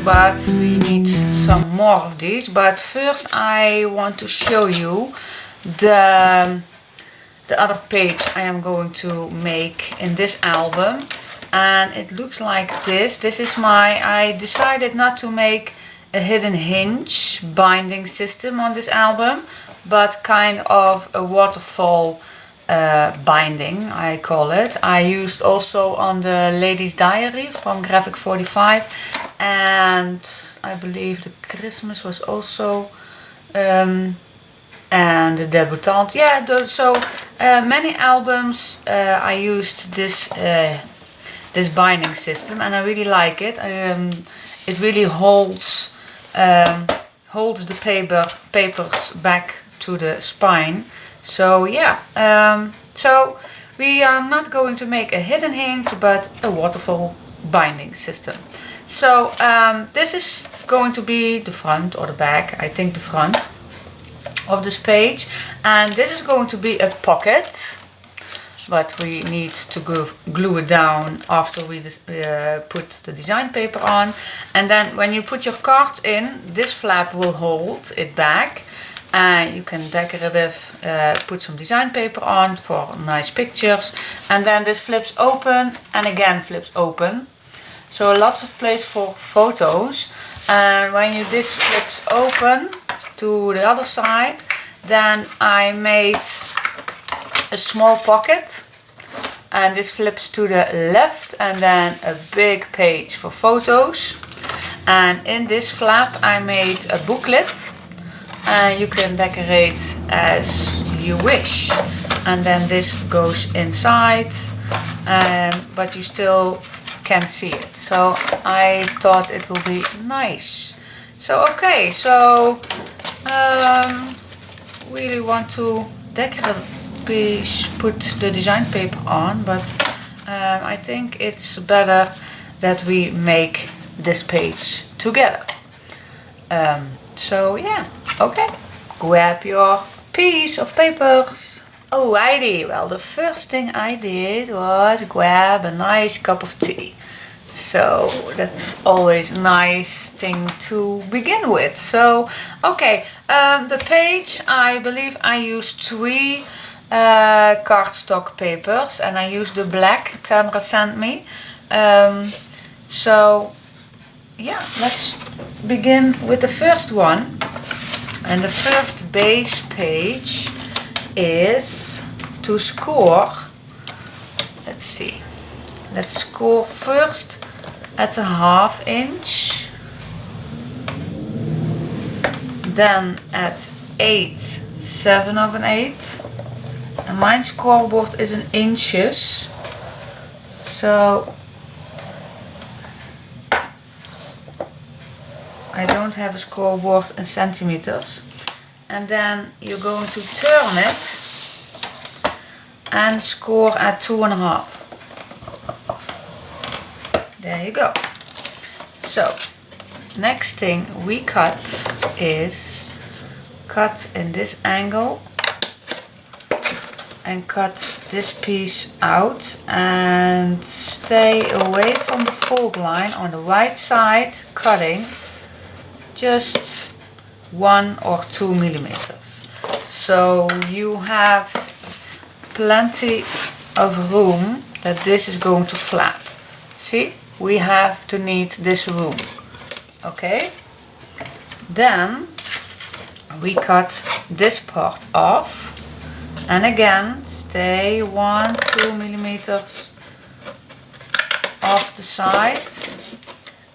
but we need some more of these. But first I want to show you the other page I am going to make in this album, and it looks like this. This is I decided not to make a hidden hinge binding system on this album, but kind of a waterfall binding, I call it. I used also on the Lady's Diary from Graphic 45, and I believe the Christmas was also, and the Debutante. Yeah, so many albums I used this binding system, and I really like it. It really holds the papers back to the spine. So yeah, so we are not going to make a hidden hinge, but a waterfall binding system. So this is going to be the front or the back, I think the front of this page, and this is going to be a pocket, but we need to glue it down after we put the design paper on. And then when you put your cards in, this flap will hold it back, and you can put some design paper on for nice pictures, and then this flips open and again flips open, so lots of place for photos. And when this flips open to the other side, then I made a small pocket, and this flips to the left, and then a big page for photos. And in this flap I made a booklet, and you can decorate as you wish. And then this goes inside, but you still can't see it, so I thought it will be nice. So okay, so really want to decorate put the design paper on, but I think it's better that we make this page together. So yeah, okay, grab your piece of papers. Alrighty, well, the first thing I did was grab a nice cup of tea. So that's always a nice thing to begin with. So okay, the page, I believe I used 3 cardstock papers, and I used the black Tamara sent me. So yeah, let's begin with the first one. And the first base page is to score. Let's see. Let's score first at a 1/2 inch, then at 8/7 and my scoreboard is in inches, so I don't have a scoreboard in centimeters. And then you're going to turn it and score at 2.5. There you go. So next thing we cut is cut in this angle and cut this piece out, and stay away from the fold line on the right side, cutting just 1 or 2 millimeters. So you have plenty of room that this is going to flap. See, we have to need this room. Okay, then we cut this part off, and again stay 1-2 millimeters off the side,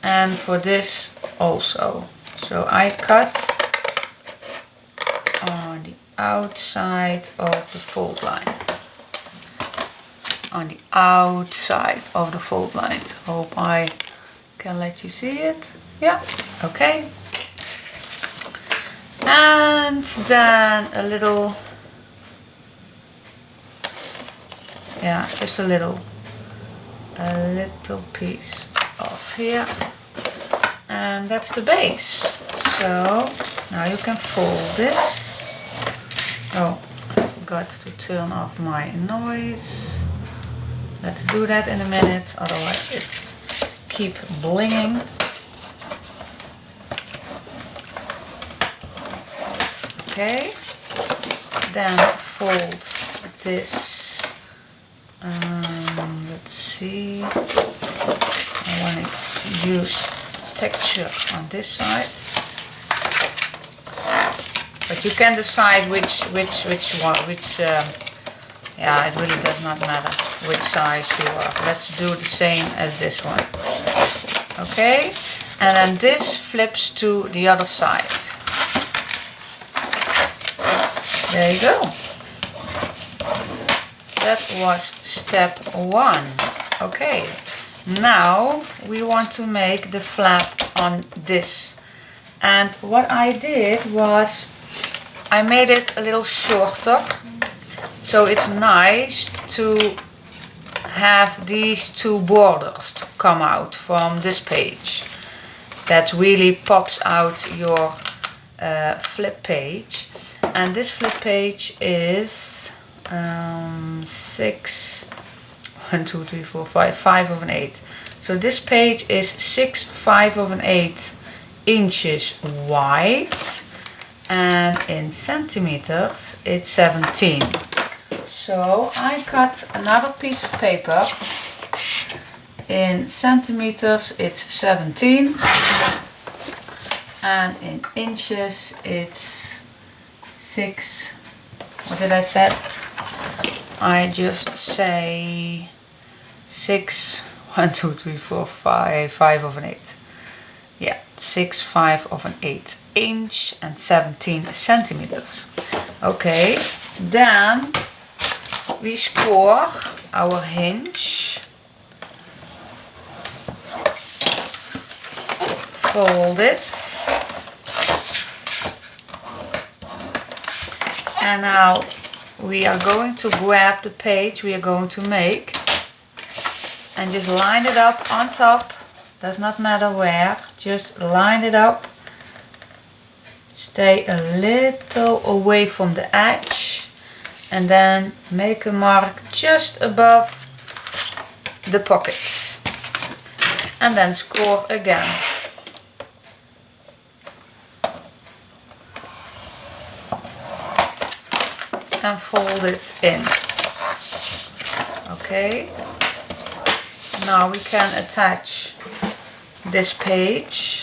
and for this also. So I cut on the outside of the fold line. On the outside of the fold line. Hope I can let you see it. Yeah, okay. And then a little, yeah, just a little piece off here, and that's the base. So now you can fold this. Oh, I forgot to turn off my noise. Let's do that in a minute, otherwise it's keep blinging. Okay, then fold this, let's see, I want to use texture on this side, but you can decide which one, yeah, it really does not matter which size you are. Let's do the same as this one. Okay, and then this flips to the other side. There you go. That was step 1. Okay, now we want to make the flap on this. And what I did was I made it a little shorter, so it's nice to have these two borders to come out from this page. That really pops out your flip page. And this flip page is 5 of an 8. So this page is 5 of an 8 inches wide, and in centimeters it's 17. So I cut another piece of paper. In centimeters it's 17, and in inches it's 6. What did I say? I just say 6, 1, 2, 3, 4, 5 of an 8. Yeah, 5 of an 8 inch and 17 centimeters. Okay, then we score our hinge, fold it, and now we are going to grab the page we are going to make and just line it up on top. Does not matter where, just line it up. Stay a little away from the edge and then make a mark just above the pocket and then score again. And fold it in. Okay, now we can attach this page.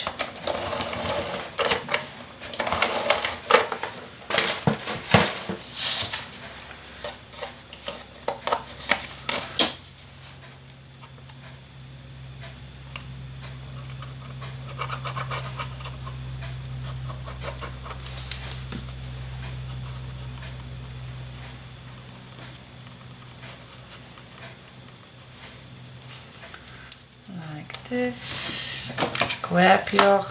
This, grab your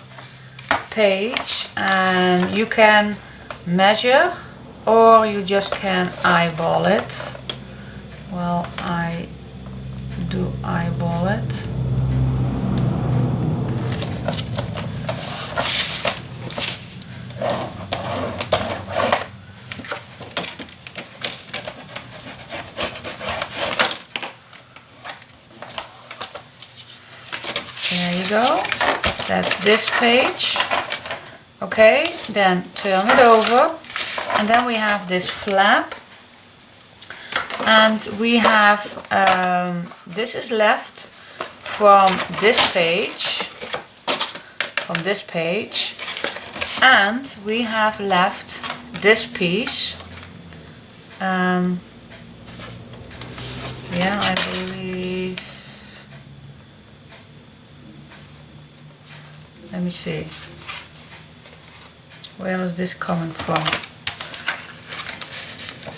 page and you can measure or you just can eyeball it. Well, I do eyeball it. There you go, that's this page. Okay, then turn it over and then we have this flap, and we have this is left from this page, and we have left this piece. Yeah, I believe. Let me see. Where is this coming from?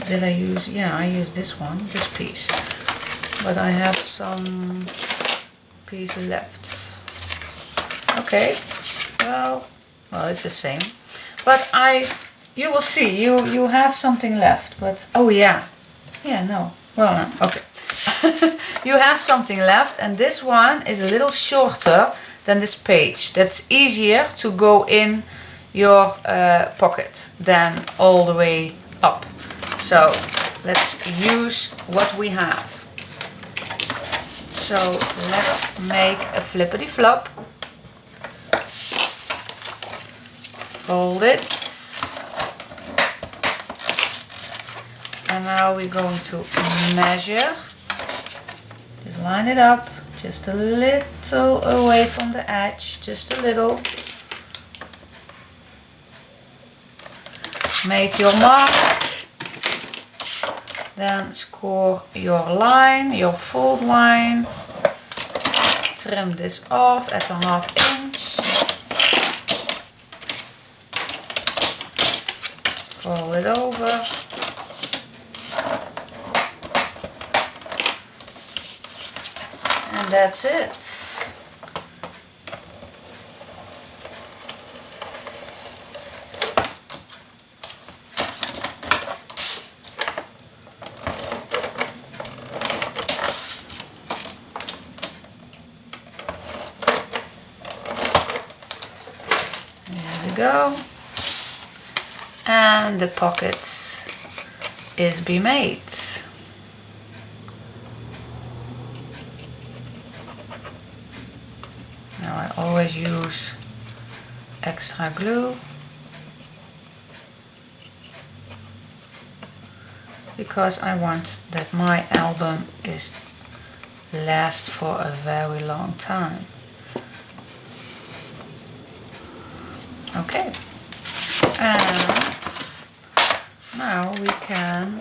Did I use? Yeah, I used this one, this piece. But I have some piece left. Okay. Well, it's the same. But you will see. You have something left. But oh yeah. Yeah. No. Well, no. Okay. You have something left, and this one is a little shorter than this page. That's easier to go in your pocket than all the way up. So let's use what we have. So let's make a flippity flop. Fold it. And now we're going to measure. Just line it up, just a little away from the edge, just a little. Make your mark. Then score your line, your fold line. Trim this off at a 1/2 inch. Fold it over. And that's it. Go, and the pocket is be made. Now I always use extra glue because I want that my album is last for a very long time. Okay, and now we can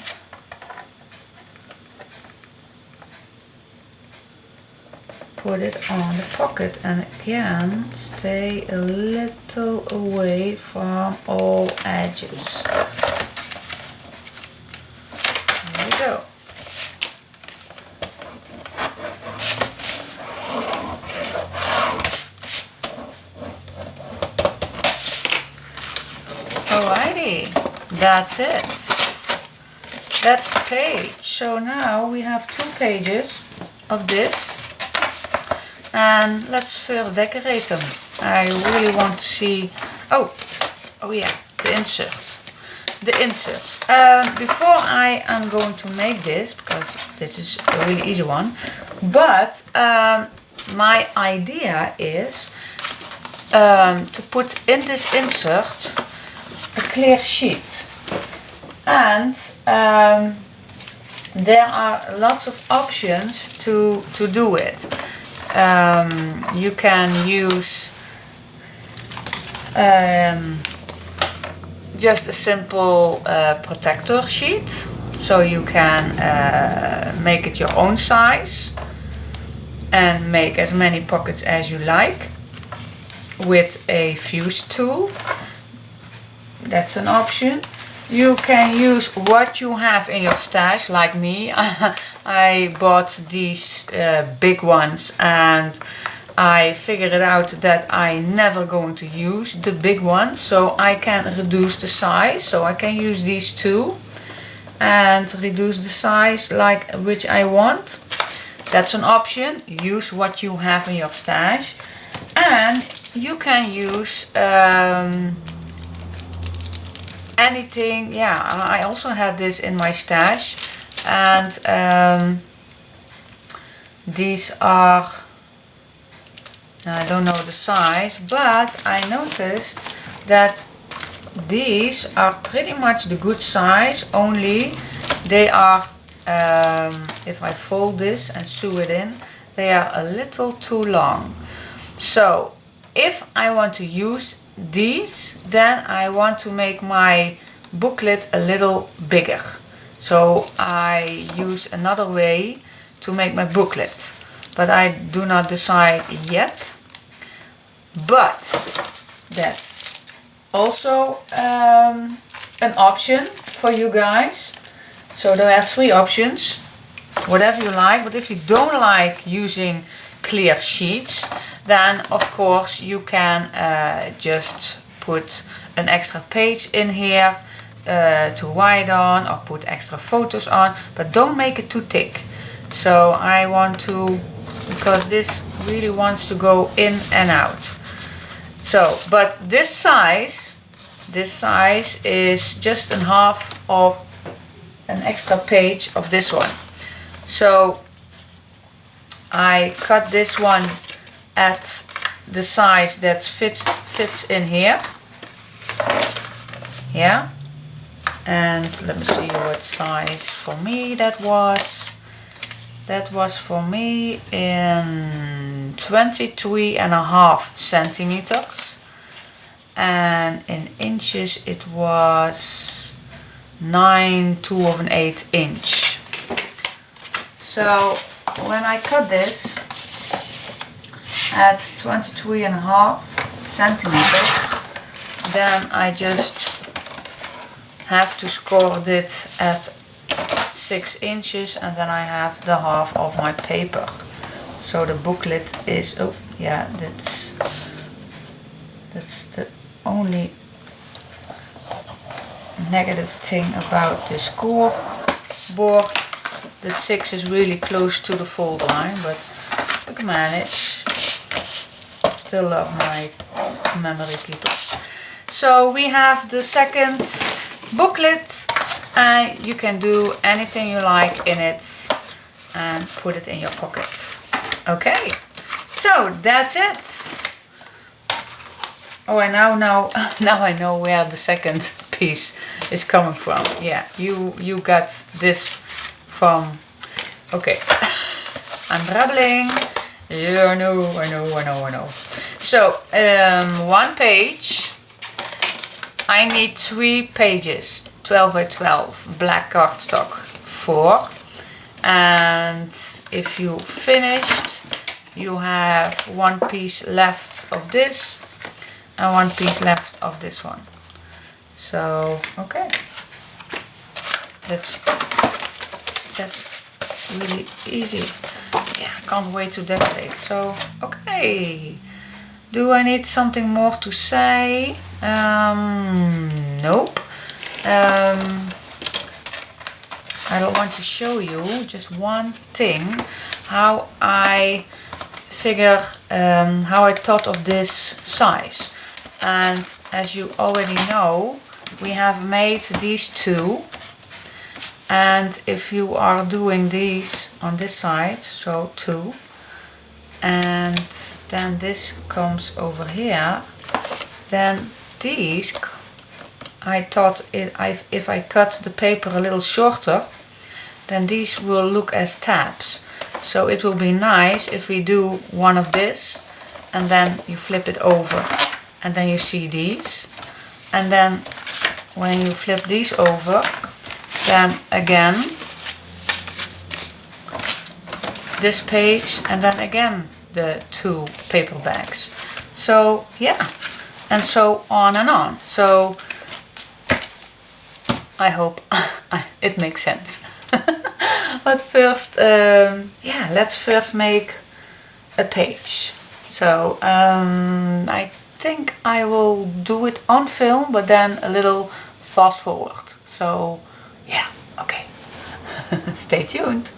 put it on the pocket, and again stay a little away from all edges. There we go. Alrighty, that's it. That's the page. So now we have 2 pages of this, and let's first decorate them. I really want to see. Oh yeah, the insert. The insert. Before I am going to make this, because this is a really easy one, but my idea is to put in this insert a clear sheet, and there are lots of options to do it. You can use just a simple protector sheet, so you can make it your own size and make as many pockets as you like with a fuse tool. That's an option. You can use what you have in your stash, like me. I bought these big ones, and I figured it out that I never going to use the big ones, so I can reduce the size. So I can use these 2 and reduce the size like which I want. That's an option. Use what you have in your stash, and you can use anything. Yeah, I also had this in my stash, and these are, I don't know the size, but I noticed that these are pretty much the good size, only they are, if I fold this and sew it in, they are a little too long. So if I want to use these, then I want to make my booklet a little bigger. So I use another way to make my booklet, but I do not decide yet. But that's also an option for you guys. So there are 3 options, whatever you like. But if you don't like using clear sheets, then of course you can just put an extra page in here to write on, or put extra photos on, but don't make it too thick. So I want to, because this really wants to go in and out. So, but this size is just in half of an extra page of this one. So I cut this one at the size that fits in here. Yeah. And let me see what size for me that was. That was for me in 23.5 centimeters. And in inches it was 9/2 inch. So when I cut this at 23.5 centimeters, then I just have to score it at 6 inches, and then I have the half of my paper. So the booklet is, oh yeah, that's the only negative thing about this scoreboard. The 6 is really close to the fold line, but I can manage. Still love my memory keepers. So we have the second booklet, and you can do anything you like in it and put it in your pocket. Okay, so that's it. Oh, and now I know where the second piece is coming from. Yeah, you got this from. Okay, I'm babbling. Yeah, I know. So one page. I need 3 pages, 12 by 12, black cardstock, 4. And if you finished, you have 1 piece left of this and 1 piece left of this one. So, okay. That's really easy. Yeah, can't wait to decorate. So, okay. Do I need something more to say? Nope. I don't want to show you just one thing, how I figure, how I thought of this size. And as you already know, we have made these 2. And if you are doing these on this side, so 2, and then this comes over here, then these, I thought if I cut the paper a little shorter, then these will look as tabs. So it will be nice if we do one of this, and then you flip it over, and then you see these. And then when you flip these over, then again this page, and then again the 2 paper bags. So yeah, and so on and on. So I hope it makes sense. But first, yeah, let's first make a page. So I think I will do it on film, but then a little fast forward. So yeah, okay. Stay tuned.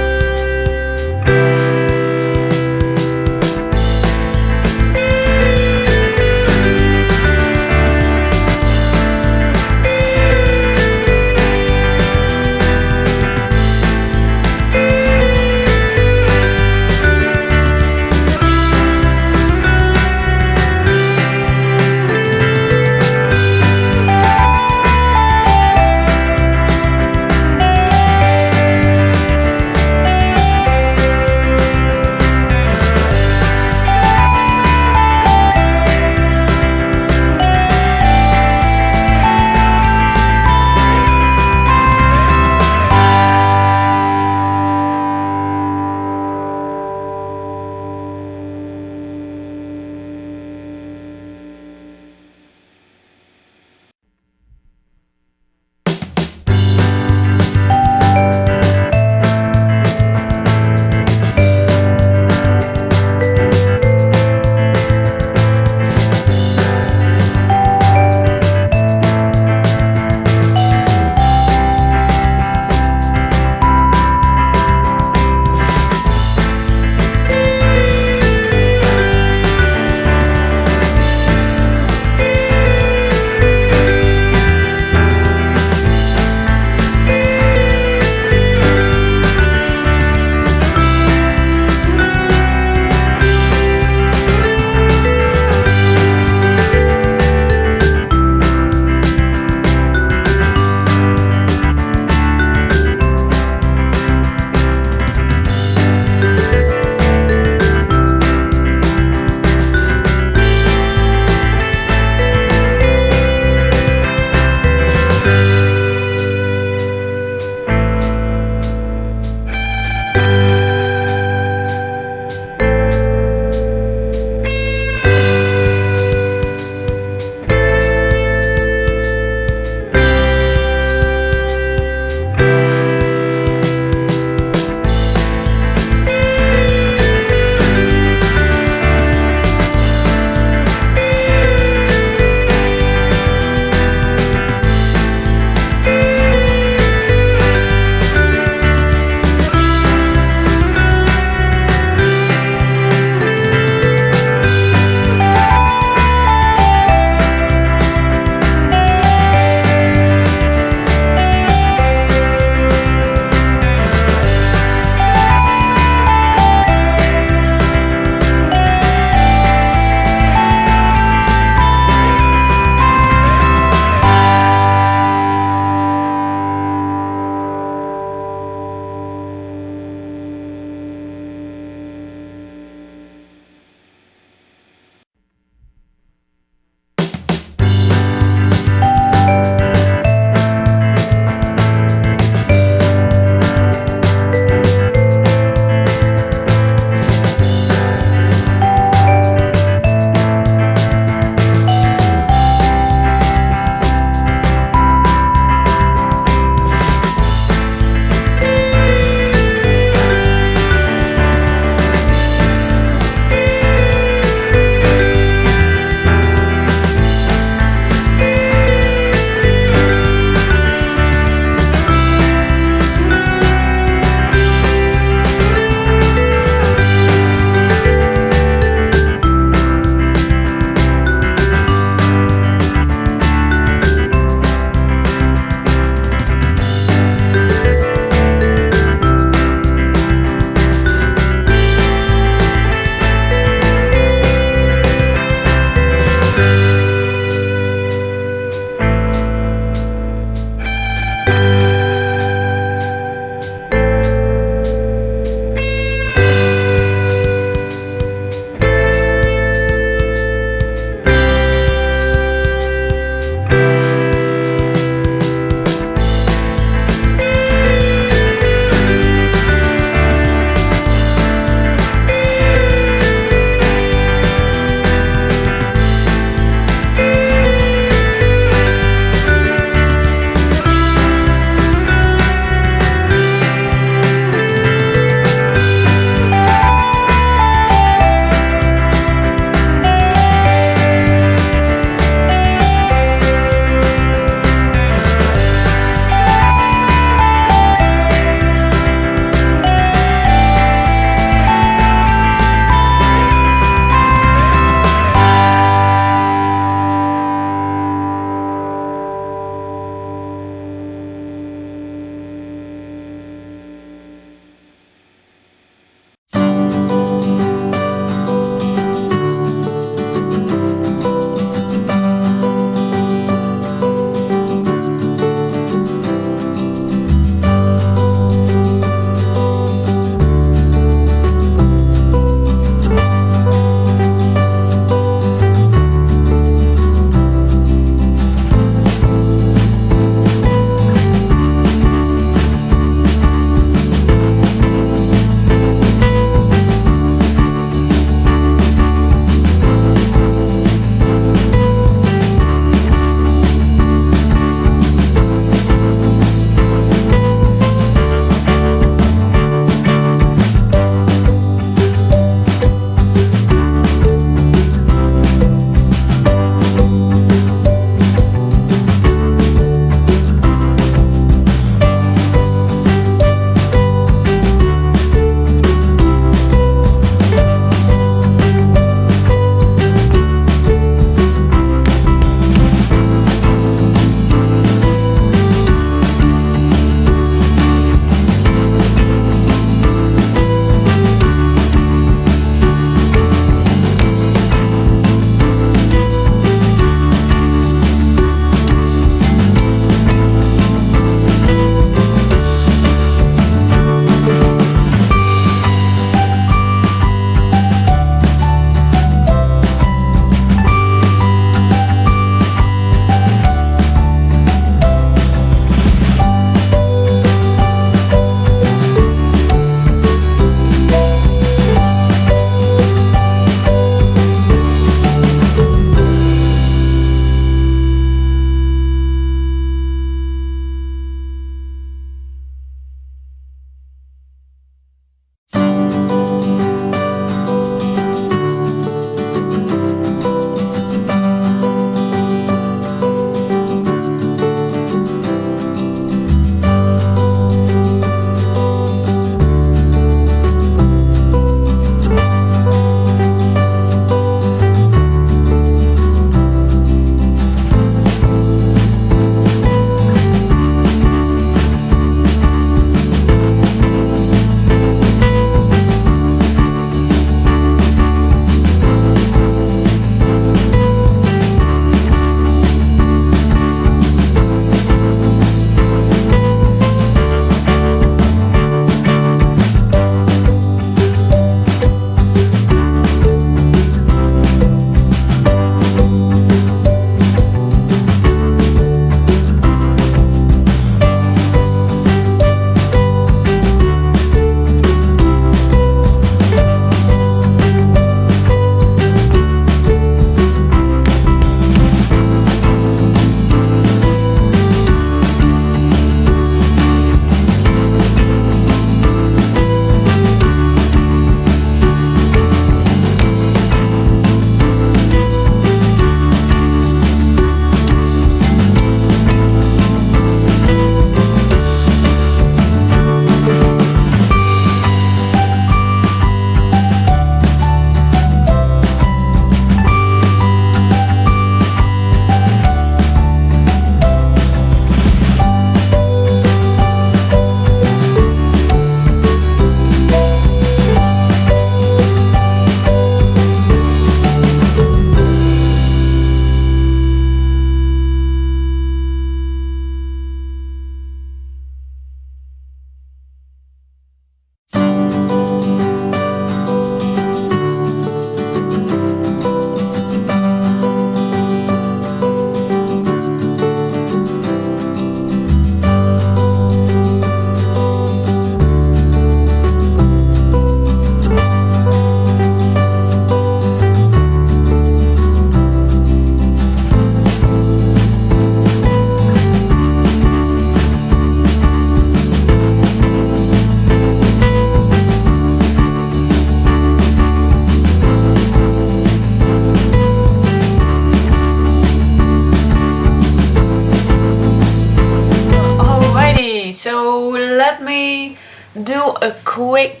let me do a quick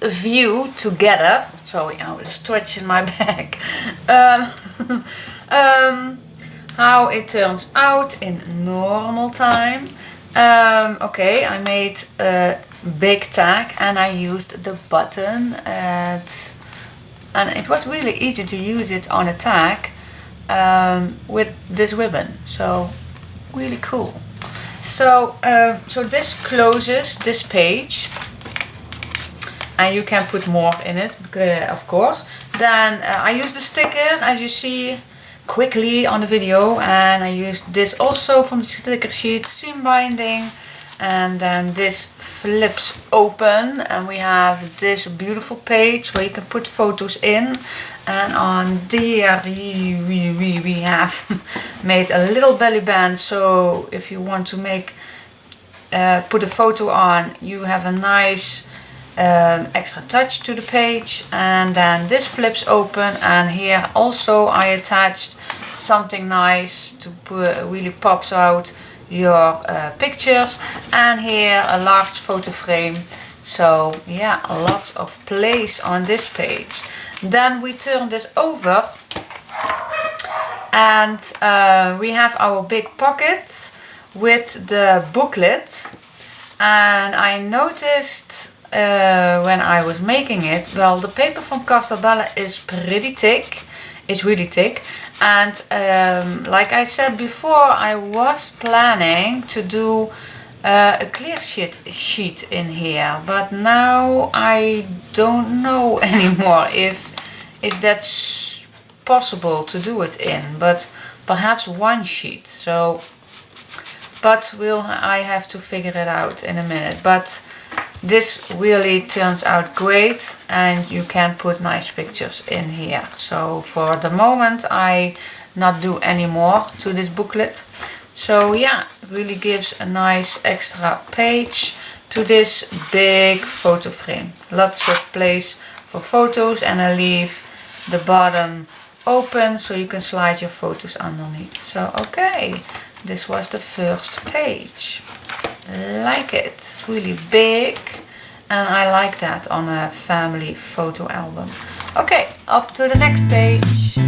view together. Sorry, I was stretching my back. How it turns out in normal time. Okay, I made a big tag and I used the button and it was really easy to use it on a tag with this ribbon, so really cool. So so this closes this page and you can put more in it, of course. Then I use the sticker, as you see quickly on the video, and I used this also from the sticker sheet, seam binding, and then this flips open and we have this beautiful page where you can put photos in, and on there we have made a little belly band, so if you want to make put a photo on, you have a nice extra touch to the page. And then this flips open, and here also I attached something nice to put, really pops out your pictures, and here a large photo frame. So yeah, lots of place on this page. Then we turn this over and we have our big pocket with the booklet. And I noticed when I was making it, well, the paper from Carta is pretty thick. It's really thick, and like I said before, I was planning to do a clear sheet in here, but now I don't know anymore if that's possible to do it in, but perhaps one sheet. So, but I have to figure it out in a minute. But this really turns out great, and you can put nice pictures in here. So for the moment I not do any more to this booklet. So yeah, it really gives a nice extra page to this big photo frame. Lots of place for photos, and I leave the bottom open so you can slide your photos underneath. So okay, this was the first page. Like it. It's really big, and I like that on a family photo album. Okay, up to the next page.